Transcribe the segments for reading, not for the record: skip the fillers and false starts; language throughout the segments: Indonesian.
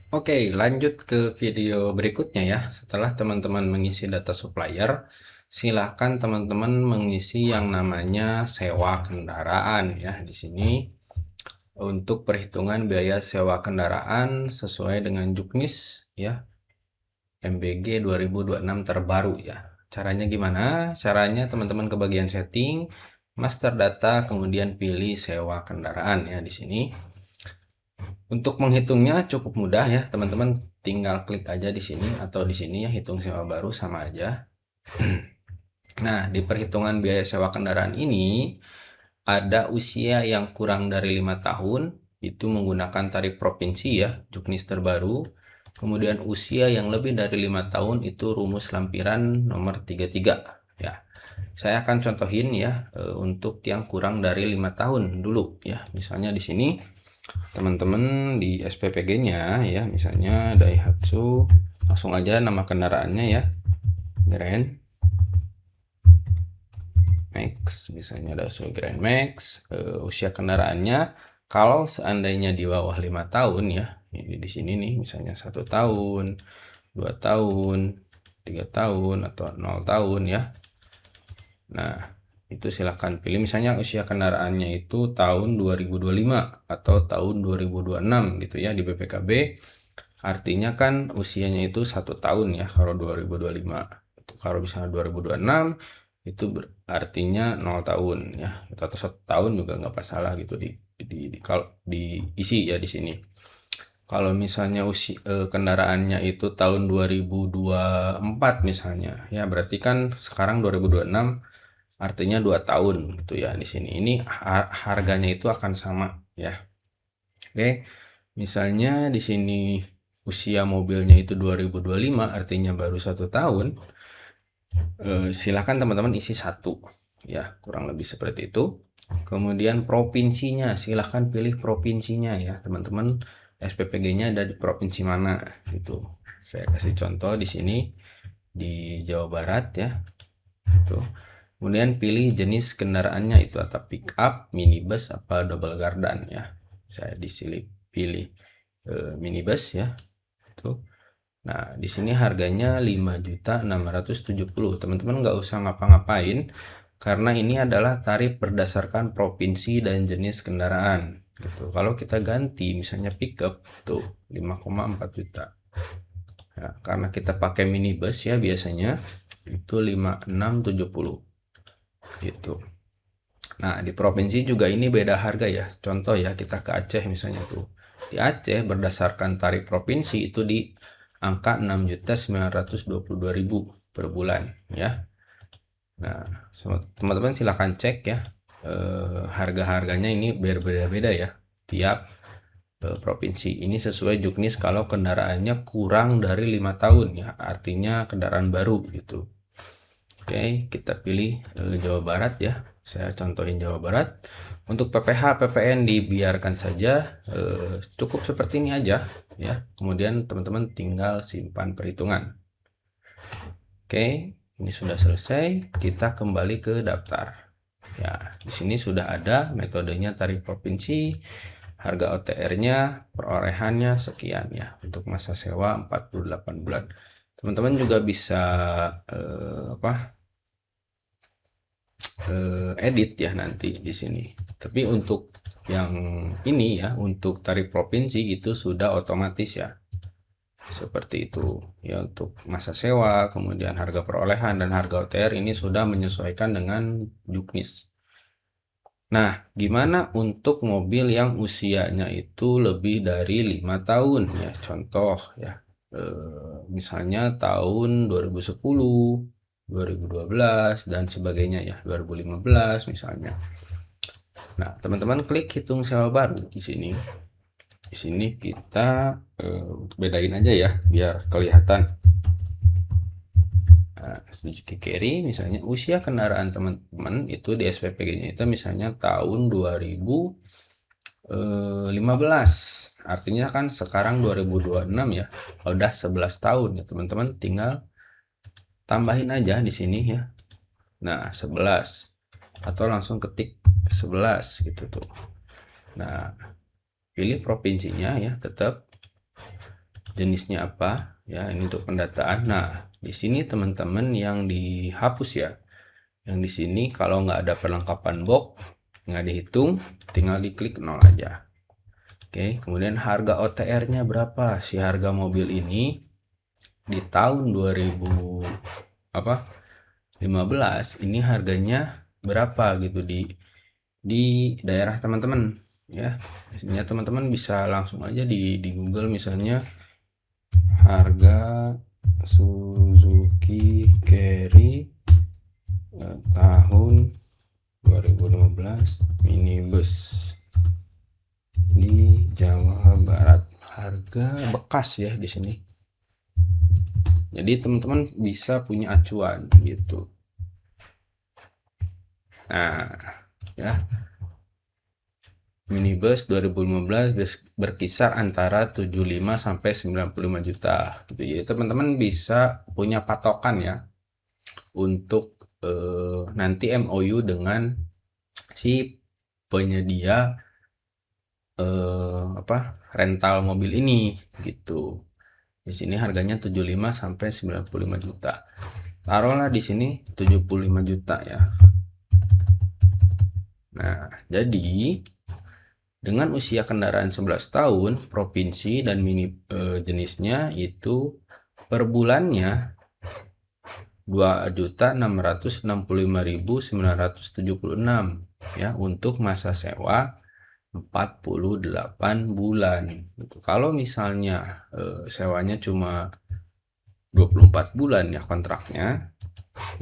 Oke, lanjut ke video berikutnya ya. Setelah teman-teman mengisi data supplier, silakan teman-teman mengisi yang namanya sewa kendaraan ya. Di sini untuk perhitungan biaya sewa kendaraan sesuai dengan Juknis ya, MBG 2026 terbaru ya. Caranya gimana? Caranya teman-teman ke bagian setting, master data, kemudian pilih sewa kendaraan ya di sini. Untuk menghitungnya cukup mudah ya, teman-teman tinggal klik aja di sini atau di sini ya, hitung sewa baru sama aja. Nah, di perhitungan biaya sewa kendaraan ini ada usia yang kurang dari 5 tahun, itu menggunakan tarif provinsi ya, Juknis terbaru. Kemudian usia yang lebih dari 5 tahun itu rumus lampiran nomor 33 ya. Saya akan contohin ya untuk yang kurang dari 5 tahun dulu ya. Misalnya di sini teman-teman di SPPG-nya ya, misalnya Daihatsu, langsung aja nama kendaraannya ya, Grand Max, misalnya Daihatsu Grand Max. Usia kendaraannya kalau seandainya di bawah 5 tahun ya, ini di sini nih misalnya 1 tahun, 2 tahun, 3 tahun, atau 0 tahun ya. Nah, itu silahkan pilih misalnya usia kendaraannya itu tahun 2025 atau tahun 2026 gitu ya di BPKB. Artinya kan usianya itu 1 tahun ya kalau 2025. Kalau misalnya 2026 itu artinya 0 tahun ya. Atau 1 tahun juga nggak masalah gitu kalau diisi ya di sini. Kalau misalnya kendaraannya itu tahun 2024 misalnya, ya berarti kan sekarang 2026, artinya 2 tahun gitu ya di sini. Ini harganya itu akan sama ya. Oke. Misalnya di sini usia mobilnya itu 2025, artinya baru 1 tahun. Silakan teman-teman isi satu ya, kurang lebih seperti itu. Kemudian provinsinya, silahkan pilih provinsinya ya teman-teman. SPPG-nya ada di provinsi mana gitu. Saya kasih contoh di sini di Jawa Barat ya. Tuh. Kemudian pilih jenis kendaraannya itu atau pick up, minibus, apa double gardan ya. Saya di sini pilih minibus ya. Tuh. Nah, di sini harganya 5.670. Teman-teman nggak usah ngapa-ngapain karena ini adalah tarif berdasarkan provinsi dan jenis kendaraan gitu. Kalau kita ganti misalnya pickup tuh 5,4 juta. Nah, karena kita pakai minibus ya biasanya itu 5.670 gitu. Nah, di provinsi juga ini beda harga ya. Contoh ya, kita ke Aceh misalnya tuh. Di Aceh berdasarkan tarif provinsi itu di angka 6.922.000 per bulan ya. Nah, teman-teman silahkan cek ya. Harga-harganya ini berbeda-beda ya tiap provinsi. Ini sesuai Juknis kalau kendaraannya kurang dari 5 tahun ya. Artinya kendaraan baru gitu. Oke, kita pilih Jawa Barat ya. Saya contohin Jawa Barat. Untuk PPh, PPN dibiarkan saja, cukup seperti ini aja ya. Kemudian teman-teman tinggal simpan perhitungan. Oke, ini sudah selesai. Kita kembali ke daftar. Ya, di sini sudah ada metodenya tarif provinsi, harga OTR-nya, perolehannya sekian ya. Untuk masa sewa 48 bulan. Teman-teman juga bisa edit ya nanti di sini. Tapi untuk yang ini ya, untuk tarif provinsi itu sudah otomatis ya. Seperti itu ya, untuk masa sewa, kemudian harga perolehan dan harga OTR ini sudah menyesuaikan dengan Juknis. Nah, gimana untuk mobil yang usianya itu lebih dari 5 tahun ya? Contoh ya. Misalnya tahun 2010, 2012 dan sebagainya ya, 2015 misalnya. Nah, teman-teman klik hitung sewa baru di sini. Di sini kita bedain aja ya biar kelihatan. Nah, Suzuki Carry misalnya usia kendaraan teman-teman itu di SPPG-nya itu misalnya tahun 2015. Artinya kan sekarang 2026 ya. Udah 11 tahun ya, teman-teman tinggal tambahin aja di sini ya. Nah, 11 atau langsung ketik 11 gitu tuh. Nah, pilih provinsinya ya tetap. jenisnya apa ya, ini untuk pendataan. Nah, di sini teman-teman yang dihapus ya, yang di sini kalau nggak ada perlengkapan box nggak dihitung, tinggal diklik 0 aja. Oke, kemudian harga OTR-nya berapa? Si harga mobil ini di tahun 2015 ini harganya berapa gitu di daerah teman-teman ya. Biasanya teman-teman bisa langsung aja di Google misalnya harga Suzuki Carry tahun 2015 minibus di Jawa Barat, harga bekas ya di sini. Jadi teman-teman bisa punya acuan gitu. Nah, ya. Minibus 2015 berkisar antara 75 sampai 95 juta gitu. Jadi teman-teman bisa punya patokan ya untuk nanti MOU dengan si penyedia rental mobil ini gitu. Di sini harganya 75 sampai 95 juta. Taruhlah di sini 75 juta ya. Nah, jadi dengan usia kendaraan 11 tahun, provinsi dan jenisnya itu per bulannya 2.665.976 ya untuk masa sewa 48 bulan. Kalau misalnya sewanya cuma 24 bulan ya kontraknya,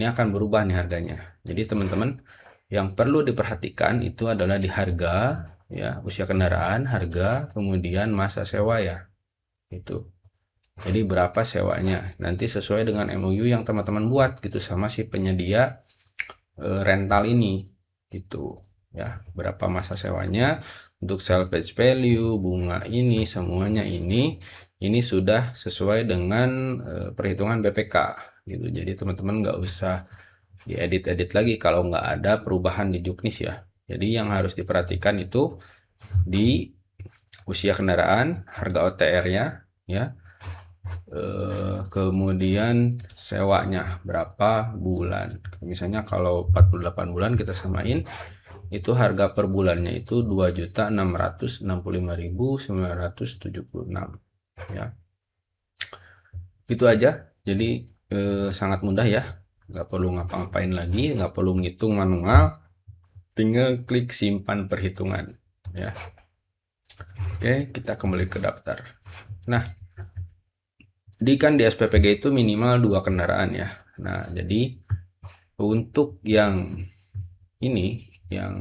ini akan berubah nih harganya. Jadi teman-teman yang perlu diperhatikan itu adalah di harga ya, usia kendaraan, harga, kemudian masa sewa ya. Itu. Jadi berapa sewanya? Nanti sesuai dengan MOU yang teman-teman buat gitu sama si penyedia rental ini gitu ya. Berapa masa sewanya untuk salvage value, bunga ini semuanya ini sudah sesuai dengan perhitungan BPK gitu. Jadi teman-teman nggak usah diedit-edit lagi kalau nggak ada perubahan di juknis ya. Jadi yang harus diperhatikan itu di usia kendaraan, harga OTR-nya ya, kemudian sewanya berapa bulan. Misalnya kalau 48 bulan kita samain, itu harga per bulannya itu 2.665.976 ya. Gitu aja. Jadi sangat mudah ya, nggak perlu ngapa-ngapain lagi, nggak perlu ngitung manual, tinggal klik simpan perhitungan ya. Oke, kita kembali ke daftar. Nah, di SPPG itu minimal 2 kendaraan ya. Nah, jadi untuk yang ini, yang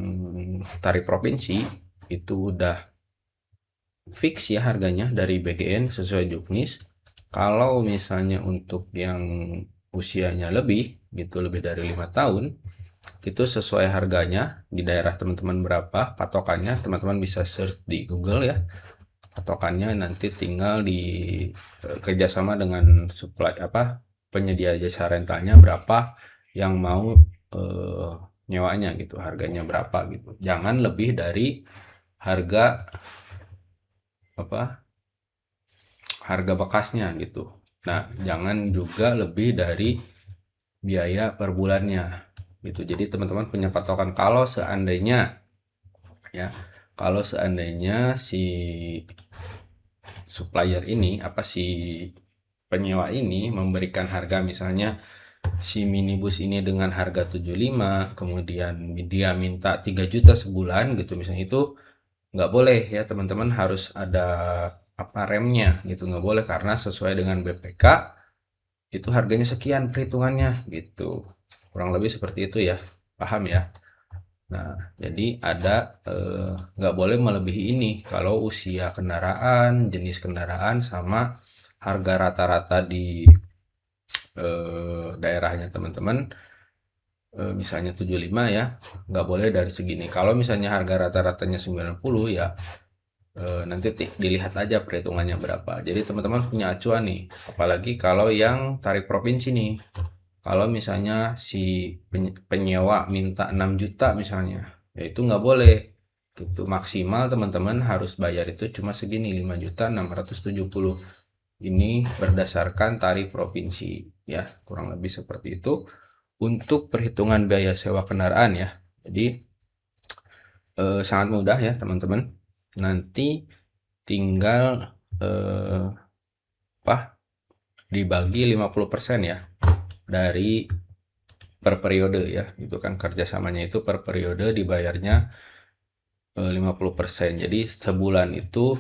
tarif provinsi itu udah fix ya harganya dari BGN sesuai juknis. Kalau misalnya untuk yang usianya lebih gitu, lebih dari 5 tahun, itu sesuai harganya di daerah teman-teman berapa patokannya, teman-teman bisa search di Google ya. Patokannya nanti tinggal di kerjasama dengan penyedia jasa rentalnya berapa yang mau nyewanya gitu, harganya berapa gitu. Jangan lebih dari harga harga bekasnya gitu. Nah, jangan juga lebih dari biaya per bulannya gitu. Jadi teman-teman punya patokan kalau seandainya si supplier ini si penyewa ini memberikan harga, misalnya si minibus ini dengan harga 75, kemudian dia minta 3 juta sebulan gitu misalnya, itu nggak boleh ya teman-teman, harus ada remnya gitu, nggak boleh, karena sesuai dengan BPK itu harganya sekian perhitungannya gitu, kurang lebih seperti itu ya, paham ya. Nah, jadi ada nggak boleh melebihi ini kalau usia kendaraan, jenis kendaraan, sama harga rata-rata di daerahnya teman-teman. Misalnya 75 ya, nggak boleh dari segini. Kalau misalnya harga rata-ratanya 90 ya, nanti dilihat aja perhitungannya berapa. Jadi teman-teman punya acuan nih, apalagi kalau yang tarif provinsi nih. Kalau misalnya si penyewa minta 6 juta misalnya, ya itu nggak boleh. Gitu, maksimal teman-teman harus bayar itu cuma segini, 5.670. Ini berdasarkan tarif provinsi ya, kurang lebih seperti itu. Untuk perhitungan biaya sewa kendaraan ya. Jadi sangat mudah ya teman-teman. Nanti tinggal dibagi 50% ya dari per periode ya. Itu kan kerjasamanya itu per periode dibayarnya 50%. Jadi sebulan itu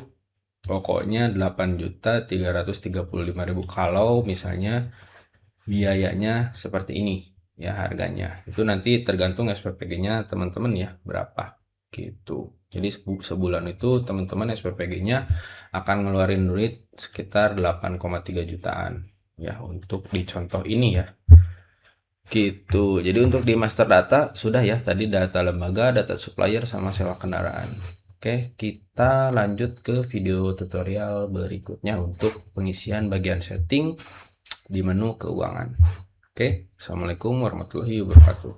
pokoknya 8.335.000 kalau misalnya biayanya seperti ini ya harganya. Itu nanti tergantung SPPG-nya teman-teman ya berapa gitu. Jadi sebulan itu teman-teman SPPG-nya akan ngeluarin duit sekitar 8,3 jutaan ya untuk di contoh ini ya. Gitu. Jadi untuk di master data sudah ya tadi data lembaga, data supplier sama sewa kendaraan. Oke, kita lanjut ke video tutorial berikutnya untuk pengisian bagian setting di menu keuangan. Oke, Assalamualaikum warahmatullahi wabarakatuh.